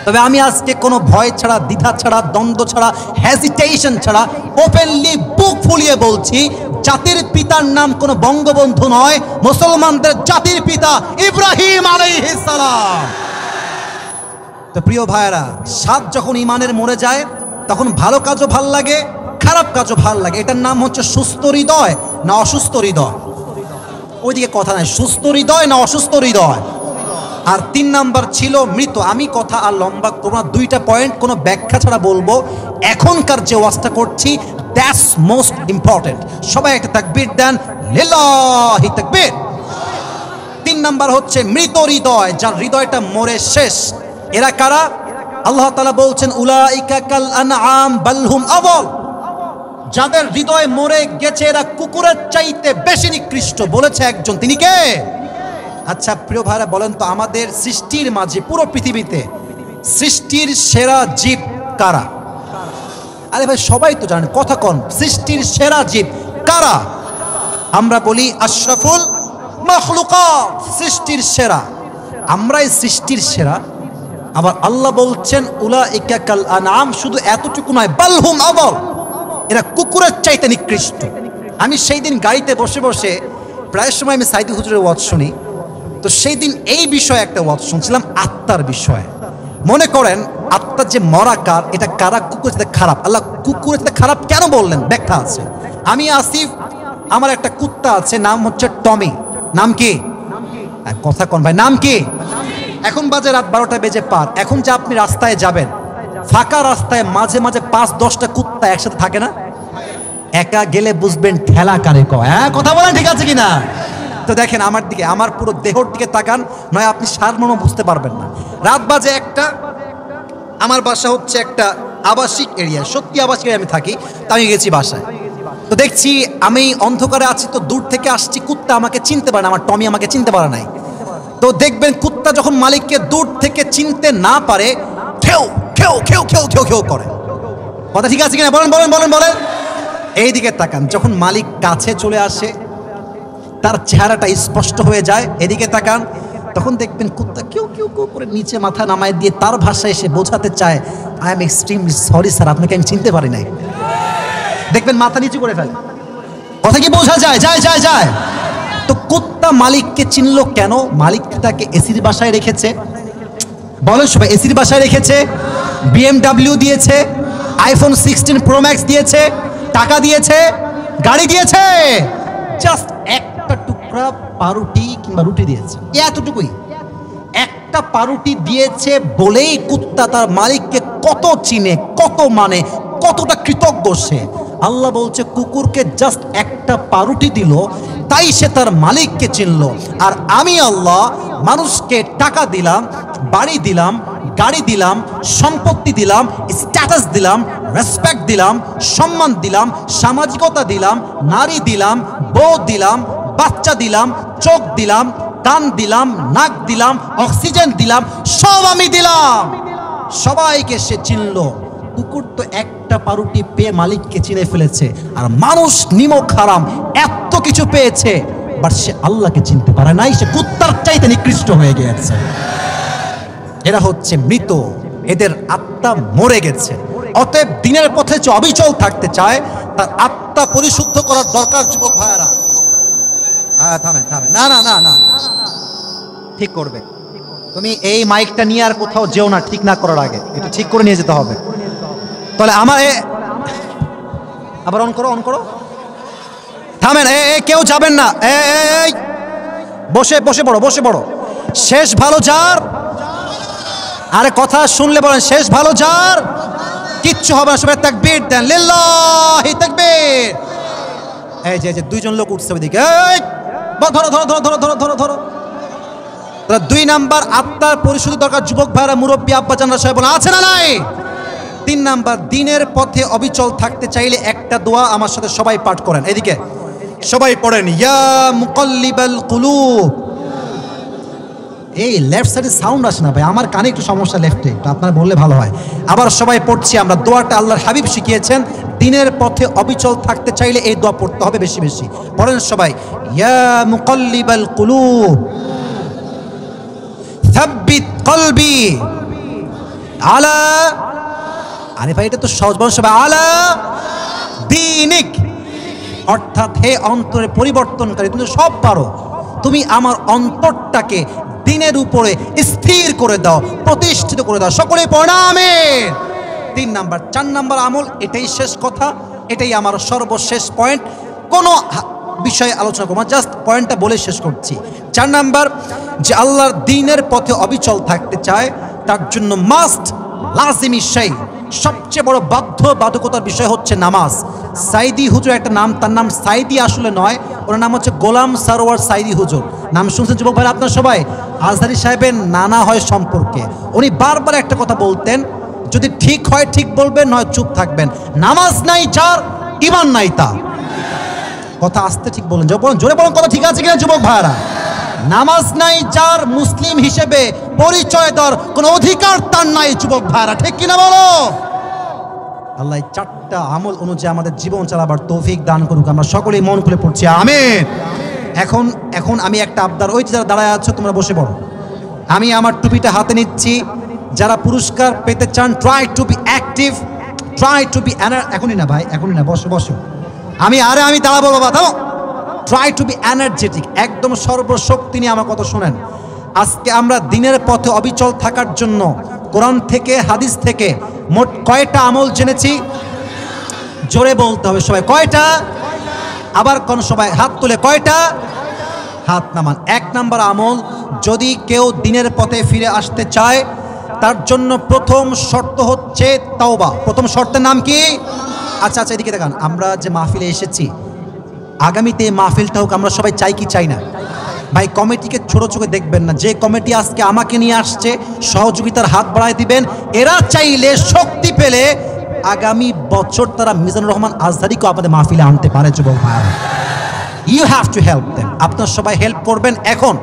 তবে আমি আজকে কোনো ভয় ছাড়া, দ্বিধা ছাড়া, দ্বন্দ্ব ছাড়া, হেজিটেশন ছাড়া ওপেনলি বুক ফুলিয়ে বলছি, জাতির পিতার নাম কোনো বঙ্গবন্ধু নয়, মুসলমানদের জাতির পিতা ইব্রাহিম আলাইহিস সালাম। তো প্রিয় ভাইয়েরা, স্বাদ যখন ইমানের মরে যায়, তখন ভালো কাজও ভাল লাগে, খারাপ কাজও ভাল লাগে। এটার নাম হচ্ছে সুস্থ হৃদয় না অসুস্থ হৃদয়? ওইদিকে কথা নাই, সুস্থ হৃদয় না অসুস্থ হৃদয়? আর 3 নাম্বার ছিল মৃত। আমি কথা আর লম্বা করব না, 2টা পয়েন্ট কোনো ব্যাখ্যা ছাড়া বলবো। এখনকার যে ওয়াজটা করছি, দ্যাটস মোস্ট ইম্পর্টেন্ট। সবাই একটা তাকবীর দেন, লিল্লাহি তাকবীর। 3 নাম্বার হচ্ছে মৃত হৃদয়, যার হৃদয়টা মরে শেষ। এরা কারা? আল্লাহ তাআলা বলছেন উলাইকা কাল আনআম বাল হুম আযাল, যাদের হৃদয় মরে গেছে এরা কুকুরের চাইতে বেশি নিকৃষ্ট। বলেছে একজন, তিনি কে? আচ্ছা প্রিয় ভাইরা বলেন তো, আমাদের সৃষ্টির মাঝে পুরো পৃথিবীতে সৃষ্টির সেরা জীব কারা? আরে ভাই সবাই তো জানেন, কথা কন, সৃষ্টির সেরা জীব কারা? আমরা বলি আশরাফুল মাখলুকাত, সৃষ্টির সেরা। আমরাই সৃষ্টির সেরা। আবার আল্লাহ বলছেন উলাইকা কাল আনআম, শুধু এতটুকু নয়, বাল হুম আযাল, এরা কুকুরের চাইতে নিকৃষ্ট। আমি সেই দিন গাড়িতে বসে বসে প্রায় সময় আমি সাইদি হুজুরের ওয়াজ শুনি, তো সেই দিন এই বিষয়ে একটা ওয়াজ শুনছিলাম, আত্মার বিষয়ে। মনে করেন আত্মার যে মরা কার, এটা কারা কুকুরের সাথে খারাপ? আল্লাহ কুকুরের সাথে খারাপ কেন বললেন? ব্যাখ্যা আছে। আমি আসিফ, আমার একটা কুত্তা আছে, নাম হচ্ছে টমি। নাম কি? কথা কন ভাই, নাম কি? এখন বাজে রাত 12টা বেজে পার। এখন যে আপনি রাস্তায় যাবেন, ফাঁকা রাস্তায় মাঝে মাঝে 5-10টা কুত্তা একসাথে থাকে না? একা গেলে বুঝবেন ঠেলা কারে কয়। হ্যাঁ কথা বলেন, ঠিক আছে কিনা? তো দেখেন আমার দিকে, আমার পুরো দেহর দিকে তাকান, নয় আপনি সারমর্ম বুঝতে পারবেন না। রাত বাজে 1টা, আমার বাসা হচ্ছে একটা আবাসিক এরিয়া, সত্যি আবাসিক এরিয়া আমি থাকি, তা আমি গেছি বাসায়। তো দেখছি আমি অন্ধকারে আছি, তো দূর থেকে আসছি, কুত্তা আমাকে চিনতে পারে না, আমার টমি আমাকে চিনতে পারে নাই। তো দেখবেন কুত্তা যখন মালিককে দূর থেকে চিনতে না পারে, খেউ খেউ খেউ খেউ খেউ খেউ করে। কথা ঠিক আছে কিনা বলেন বলেন বলেন বলেন। এইদিকে তাকান, যখন মালিক কাছে চলে আসে, তার চেহারাটা স্পষ্ট হয়ে যায়, এদিকে তাকান, তখন দেখবেন কুত্তা কেউ কেউ কেউ করে নিচে মাথা নামায় দিয়ে তার ভাষায় এসে বোঝাতে চায়, I am extremely sorry sir, আপনাকে আমি চিনতে পারি নাই। দেখবেন মাথা নিচু করে ফেলে। কথা কি বোঝা যায়? যায় যায় যায়। তো কুত্তা মালিককে চিনলো কেন? মালিক তাকে এসির বাসায় রেখেছে, বলেন সবাই, এসির বাসায় রেখেছে, BMW দিয়েছে, iPhone 16 Pro Max দিয়েছে, টাকা দিয়েছে, গাড়ি দিয়েছে, জাস্ট একটা টুকরা পাউরুটি কিংবা রুটি দিয়েছে, এতটুকুই। একটা পাউরুটি দিয়েছে বলেই কুত্তা তার মালিককে কত চিনে, কত মানে, কতটা কৃতজ্ঞ সে। আল্লাহ বলছে কুকুরকে জাস্ট একটা পাউরুটি দিল, তাই সে তার মালিককে চিনল। আর আমি আল্লাহ মানুষকে টাকা দিলাম, বাড়ি দিলাম, গাড়ি দিলাম, সম্পত্তি দিলাম, স্ট্যাটাস দিলাম, রেসপেক্ট দিলাম, সম্মান দিলাম, সামাজিকতা দিলাম, নারী দিলাম, বউ দিলাম, বাচ্চা দিলাম, চোখ দিলাম, কান দিলাম, নাক দিলাম, অক্সিজেন দিলাম, সব আমি দিলাম, সবাইকে সে চিনল। কুকুর তো একটা পাউরুটি পেয়ে মালিককে চিনে ফেলেছে, আর মানুষ নিমক হারাম এত কিছু পেয়েছে, বাট সে আল্লাহকে চিনতে পারে নাই, সে কুত্তার চাইতে নিকৃষ্ট হয়ে গিয়েছে। এরা হচ্ছে মৃত, এদের আত্মা মরে গেছে। অতএব দিনের পথে যে অবিচল থাকতে চায়, তার আত্মা পরিশুদ্ধ করার দরকার। যুবক ভাইয়েরা, থামেন থামেন, না না না না, ঠিক করবে। তুমি এই মাইকটা নিয়ে আর কোথাও যেও না, ঠিক না করার আগে এটা ঠিক করে নিয়ে যেতে হবে। তাহলে আমার আবার অন করো, অন করো, থামেন, কেউ যাবেন না, এই বসে বসে পড়ো, বসে পড়ো। শেষ ভালো যার, আরে কথা শুনলে বলেন, শেষ ভালো যার, কিচ্ছু হবে না, সবাই তাকবীর দেন, লিল্লাহি তাকবীর। এই যে দুইজন লোক উঠছে ওইদিকে, ধরো ধরো ধরো ধরো ধরো ধরো ধরো। দুই নাম্বার, আত্মার পরিশুদ্ধি দরকার। যুবক ভাইরা, মুরব্বী আব্বাজানরা সবাই বলেন, আছে না নাই? 3 নাম্বার, দিনের পথে অবিচল থাকতে চাইলে একটা দোয়া আমার সাথে সবাই পাঠ করেন, এদিকে সবাই পড়েন, ইয়া মুকাল্লিবাল কুলুব। এই লেফট সাইডে সাউন্ড আসে না ভাই, আমার কানে একটু সমস্যা লেফটে, তো আপনারা বললে ভালো হয়। আবার সবাই পড়ছি আমরা, দোয়াটা আল্লাহর হাবিব শিখিয়েছেন, দিনের পথে অবিচল থাকতে চাইলে এই দোয়া পড়তে হবে বেশি বেশি। পড়েন সবাই, ইয়া মুকাল্লিবাল কুলুব সাব্বিত কলবি আলা, আরে ভাই এটা তো সহজ, বলেন সবাই, আলা দীনিক, অর্থাৎ হে অন্তরে পরিবর্তনকারী, তুমি সব পারো, তুমি আমার অন্তরটাকে দিনের উপরে স্থির করে দাও, প্রতিষ্ঠিত করে দাও। সকলেই পড়েন আমিন। 3 নাম্বার। 4 নাম্বার আমল, এটাই শেষ কথা, এটাই আমার সর্বশেষ পয়েন্ট, কোনো বিষয়ে আলোচনা করবো, জাস্ট পয়েন্টটা বলে শেষ করছি। 4 নাম্বার, যে আল্লাহর দ্বীনের পথে অবিচল থাকতে চায়, তার জন্য মাস্ট, লাজিমি সেই, সবচেয়ে বড় বাধ্যকতার বিষয় হচ্ছে নামাজ। সাইদি হুজুর একটা নাম, তার নাম সাইদি আসলে নয়, ওনার নাম হচ্ছে গোলাম সারোয়ার সাইদি হুজুর। নাম শুনছেন যুবক ভাই আপনার সবাই? আজহারি সাহেবের নানা হয় সম্পর্কে। উনি বারবার একটা কথা বলতেন, যদি ঠিক হয় ঠিক বলবেন, নয় চুপ থাকবেন। নামাজ নাই যার, ঈমান নাই তার। কথা আসতে ঠিক বলেন, জোরে বলেন, কথা ঠিক আছে কিনা যুবক ভাইরা? নামাজ নাই যার, মুসলিম হিসেবে পরিচয় দেওয়ার কোনো অধিকার তার নাই যুবক ভাইরা, ঠিক কিনা বলো? আল্লাহ 4টা আমল অনুযায়ী আমাদের জীবন চালাবার তৌফিক দান করুক। আমরা সকলেই মন খুলে পড়ছি আমিন। এখন আমি একটা আবদার, ওই যারা দাঁড়ায় আছো তোমরা বসে পড়ো, আমি আমার টুপিটা হাতে নিচ্ছি। যারা পুরস্কার পেতে চান, try to be active, try to be, এখনই না ভাই, এখনই না, বসো বসো, আমি দাঁড়াবো বাবা, দাও। ট্রাই টু বি এনার্জেটিক, একদম সর্বশক্তি নিয়ে আমার কথা শোনেন। আজকে আমরা দিনের পথে অবিচল থাকার জন্য কোরআন থেকে, হাদিস থেকে মোট কয়টা আমল জেনেছি? জোরে বলতে হবে সবাই, কয়টা? আবার কোন সবাই হাত তুলে, কয়টা? হাত নামান। 1 নাম্বার আমল, যদি কেউ দিনের পথে ফিরে আসতে চায়, তার জন্য প্রথম শর্ত হচ্ছে তাওবা। প্রথম শর্তের নাম কি? আচ্ছা আচ্ছা, এদিকে দেখান, আমরা যে মাহফিলে এসেছি, আগামীতে মাহফিলটা হোক, আমরা সবাই চাই কি চাই না? ভাই কমিটিকে ছোট চোখে দেখবেন না। যে কমিটি আজকে আমাকে নিয়ে আসছে, সহযোগিতার হাত বাড়ায় দিবেন। এরা চাইলে, শক্তি পেলে আগামী বছর তারা মিজানুর রহমান আজহারিকেও আপনাদের মাহফিলে আনতে পারে যুবক ভাইরা। You have to help them. আপনার সবাই হেল্প করবেন। এখন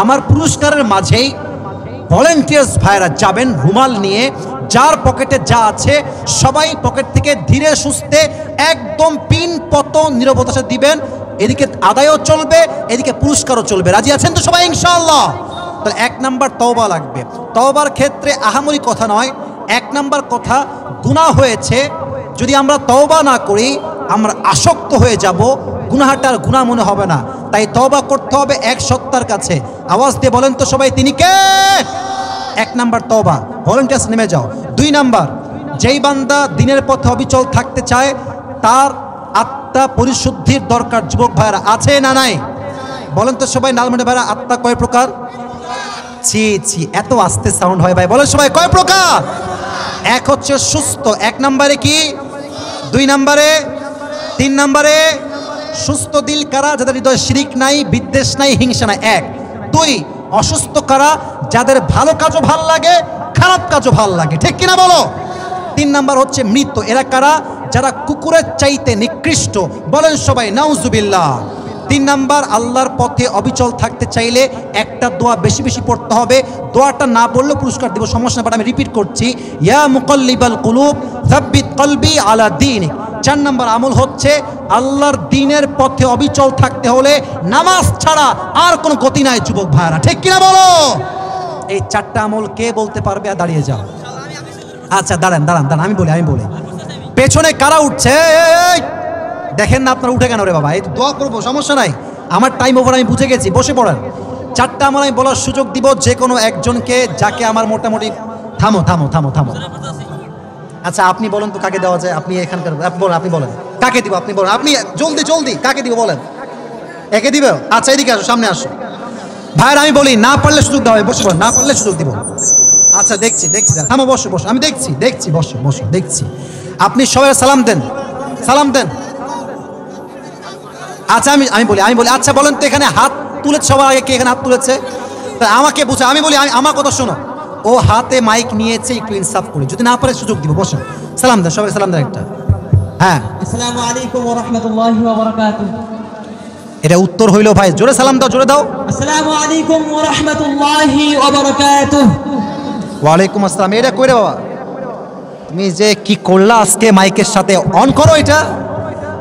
আমার পুরস্কারের মাঝেই ভলেন্টিয়ার্স ভাইরা যাবেন রুমাল নিয়ে, যার পকেটে যা আছে সবাই পকেট থেকে ধীরে সুস্থে একদম পিন পত নীরবতার সাথে দিবেন। এদিকে আদায়ও চলবে, এদিকে পুরস্কারও চলবে। রাজি আছেন তো সবাই ইনশাআল্লাহ? তাহলে 1 নাম্বার তওবা লাগবে। তওবার ক্ষেত্রে আহামরি কথা নয়, 1 নাম্বার কথা, গুনাহ হয়েছে, যদি আমরা তওবা না করি আমরা আসক্ত হয়ে যাব, গুনাহটা আর গুনাহ মনে হবে না। তাই তওবা করতে হবে এক সত্তার কাছে। আওয়াজ দিয়ে বলেন তো সবাই, তিনি কে? 1 নাম্বার তওবা, ভলেন্টিয়ার্স নেমে যাও। 2 নাম্বার, যেই বান্দা দিনের পথে অবিচল থাকতে চায় তার আত্মা পরিশুদ্ধির দরকার। যুবক ভাইরা আছে না নাই? বলেন তো সবাই, নালমাটি ভাইরা, আত্মা কয় প্রকার? ছি ছি, এত আস্তে সাউন্ড হয় ভাই। বলেন সবাই, কয় প্রকার? এক হচ্ছে সুস্থ, 1 নাম্বারে কি? 2 নাম্বারে? 3 নাম্বারে? সুস্থ দিল কারা? যাদের হৃদয়ে শিরিক নাই, বিদ্বেষ নাই, হিংসা নাই। 1। 2, অসুস্থ কারা? যাদের ভালো কাজও ভাল লাগে, খারাপ কাজও ভাল লাগে। ঠিক কিনা বলো? 3 নাম্বার হচ্ছে মৃত। এরা কারা? যারা কুকুরের চাইতে নিকৃষ্ট। বলেন সবাই নাউজুবিল্লাহ। 3 নাম্বার, আল্লাহর পথে অবিচল থাকতে চাইলে একটা দোয়া বেশি বেশি পড়তে হবে। দোয়াটা না বললেও পুরস্কার দেব, সমস্যা না, বাট আমি রিপিট করছি, ইয়া মুকাল্লিবাল কুলুব সাব্বিত কলবি আলা দীনিক। 4 নাম্বার আমল হচ্ছে আল্লাহর দ্বীনের পথে অবিচল থাকতে হলে নামাজ ছাড়া আর কোনো গতি নাই যুবক ভাইরা। ঠিক কিনা বলো? এই 4টা আমল কে বলতে পারবে? আর দাঁড়িয়ে যাও। আচ্ছা দাঁড়ান দাঁড়ান দাঁড়ান, আমি বলি। পেছনে কারা উঠছে? দেখেন না আপনারা উঠে কেন রে বাবা? এই দোয়া করবো, সমস্যা নাই, আমার টাইম ওভার, আমি বুঝে গেছি, বসে পড়েন। 4টা আমল আমি বলার সুযোগ দিব যে কোনো একজনকে, যাকে আমার মোটামুটি থামো থামো থামো থামো। আচ্ছা আপনি বলেন তো কাকে দেওয়া যায়? আপনি এখানকার, আপনি বলেন কাকে দিব, আপনি বলেন, আপনি জলদি জলদি কাকে দিব বলেন। একে দিবে? আচ্ছা এদিকে আসো, সামনে আসো ভাইরা। আমি বলি না পারলে সুযোগ দেওয়া হবে, বসে পড়েন, না পারলে সুযোগ দিব। আচ্ছা দেখছি থামো, বসো, আমি দেখছি, বসো দেখছি। আপনি সবাই সালাম দেন, সালাম দেন। আচ্ছা আমি বলি, আচ্ছা বলেন তো এখানে হাত তুলেছে সবার আগে কে? এখানে হাত তুলেছে? তা আমাকে বুঝে, আমি বলি, আমার কথা শোনো। ও হাতে মাইক নিয়েছে, একটু ইনসাফ করে, যদি না পারে সুযোগ দিব। বসেন, সালাম দেন, সবাই সালাম দেন একটা। হ্যাঁ, আসসালামু আলাইকুম ওয়া রাহমাতুল্লাহি ওয়া বারাকাতুহু। এটা উত্তর হইলো ভাই, জোরে সালাম দাও, জোরে দাও। আসসালামু আলাইকুম ওয়া রাহমাতুল্লাহি ওয়া বারাকাতুহু। ওয়া আলাইকুম আসসালাম। এটা কইরে বাবা, তুমি যে কি করলা আজকে মাইকের সাথে, অন করো এটা।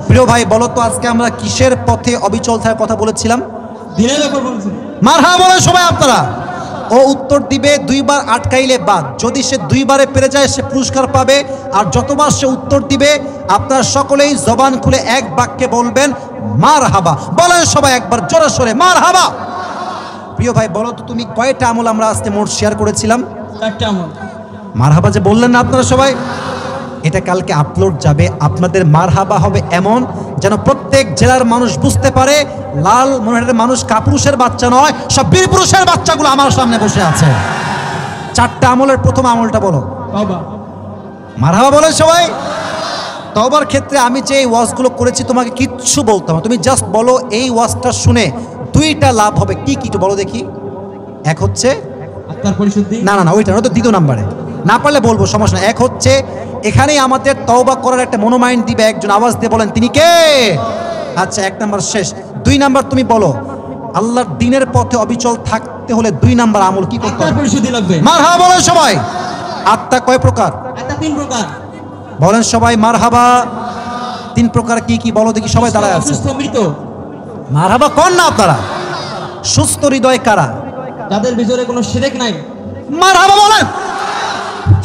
প্রিয় ভাই বলো তো আজকে আমরা কিসের পথে অবিচল থাকার কথা বলেছিলাম? দিনের উপর বলছেন। মারহাবা বলেন সবাই আপনারা। ও উত্তর দিবে 2 বার আটকাইলে বাদ, যদি সে 2 বারে পেরে যায় সে পুরস্কার পাবে। আর যতবার সে উত্তর দিবে আপনারা সকলেই জবান খুলে এক বাক্যে বলবেন মারহাবা। বলেন সবাই একবার জোরে সোরে মারহাবা। প্রিয় ভাই বলো তো তুমি কয়টা আমল আমরা আজকে মোট শেয়ার করেছিলাম? 4টা আমল। মারহাবা যে বললেন না আপনারা সবাই, এটা কালকে আপলোড যাবে। আপনাদের মারহাবা হবে এমন যেন প্রত্যেক জেলার মানুষ বুঝতে পারে লাল মনোহরের মানুষ কাপুরুষের বাচ্চা নয়, সব বীর পুরুষের বাচ্চাগুলো আমার সামনে বসে আছে। 4টা আমলের প্রথম আমলটা বলো তওবা। মারহাবা বলেন সবাই। তওবার ক্ষেত্রে আমি যে এই ওয়াজগুলো করেছি তোমাকে কিচ্ছু বলতে হবে, তুমি জাস্ট বলো এই ওয়াজটা শুনে 2টা লাভ হবে। কি কি একটু বলো দেখি। এক হচ্ছে আত্মার পরিশুদ্ধি। না, ওইটা তো 2 নম্বরে, না পারলে বলবো, সমস্যা না। এক হচ্ছে এখানেই আমাদের তওবা করার একটা মনোমাইন্ড দিবে একজন, আওয়াজ দিয়ে বলেন তিনি কে? আচ্ছা 1 নাম্বার শেষ। 2 নাম্বার তুমি বলো আল্লাহর দ্বীনের পথে অবিচল থাকতে হলে 2 নাম্বার আমল কি করতে আত্মার হবে? পরিশুদ্ধি লাগবে। মারহাবা বলেন সবাই। আত্মা কয় প্রকার? আত্মা 3 প্রকার। বলেন সবাই মারহাবা। 3 প্রকার কি কি বলো দেখি, সবাই দাঁড়ায় আছে। সুস্থ, মৃত। মারহাবা কোন না আপনারা? সুস্থ হৃদয় কারা? যাদের ভিতরে কোনো শিরক নাই। মারহাবা বলেন।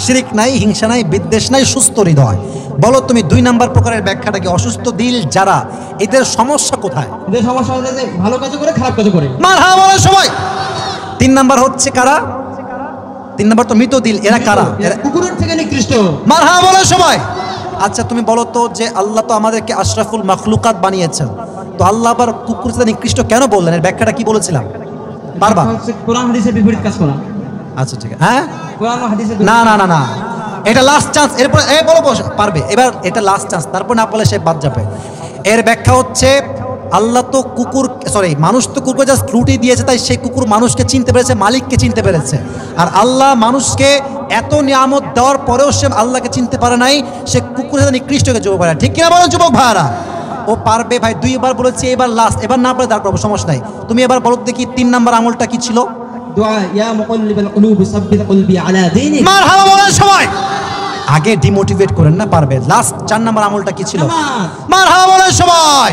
শিরিক নাই, হিংসা নাই, বিদ্বেষ নাই, সুস্থ হৃদয়। বলো তুমি 2 নাম্বার প্রকারের ব্যাখ্যাটা কি? অসুস্থ দিল যারা, এদের সমস্যা কোথায়? এদের সমস্যা হচ্ছে যে ভালো কাজ করে খারাপ কাজ করে। মারহাবা বলেন সবাই। 3 নাম্বার হচ্ছে কারা? 3 নাম্বার তো মৃত দিল, এরা কারা? এরা কুকুরের থেকে নিকৃষ্ট। মারহাবা বলেন সবাই। আচ্ছা তুমি বলো তো যে আল্লাহ তো আমাদেরকে আশরাফুল মাখলুকাত বানিয়েছেন, তো আল্লাহ আবার কুকুর থেকে নিকৃষ্ট কেন বললেন? এর ব্যাখ্যাটা কি বলেছিলাম বারবার? কোরআন হাদিসের বিপরীত কাজ করা। আচ্ছা ঠিক আছে। হ্যাঁ, কোরআন ও হাদিসের না, এটা লাস্ট চান্স। এরপর বলো পারবে এবার, এটা লাস্ট চান্স, তারপর না পারলে সে বাদ যাবে। এর ব্যাখ্যা হচ্ছে আল্লাহ তো মানুষ তো কুকুরকে জাস্ট ত্রুটি দিয়েছে, তাই সেই কুকুর মানুষকে চিনতে পেরেছে, মালিককে চিনতে পেরেছে। আর আল্লাহ মানুষকে এত নিয়ামত দেওয়ার পরেও সে আল্লাহকে চিনতে পারে নাই, সে কুকুরের সাথে নিকৃষ্টকে যুবক ভাইরা, ঠিক কিনা বলেন যুবক ভাইরা? ও পারবে ভাই, 2বার বলেছি, এবার লাস্ট, এবার না পারলে দাঁড় করবো, সমস্যা নাই। তুমি এবার বলো দেখি 3 নম্বর আমলটা কি ছিল? دعاء يا مقلب القلوب ثبت قلبي على دينك মারহাবা বলেন সবাই। আগে ডিমোটিভেট করেন না, পারবে। লাস্ট 4 নম্বর আমলটা কি ছিল? নামাজ। মারহাবা বলেন সবাই।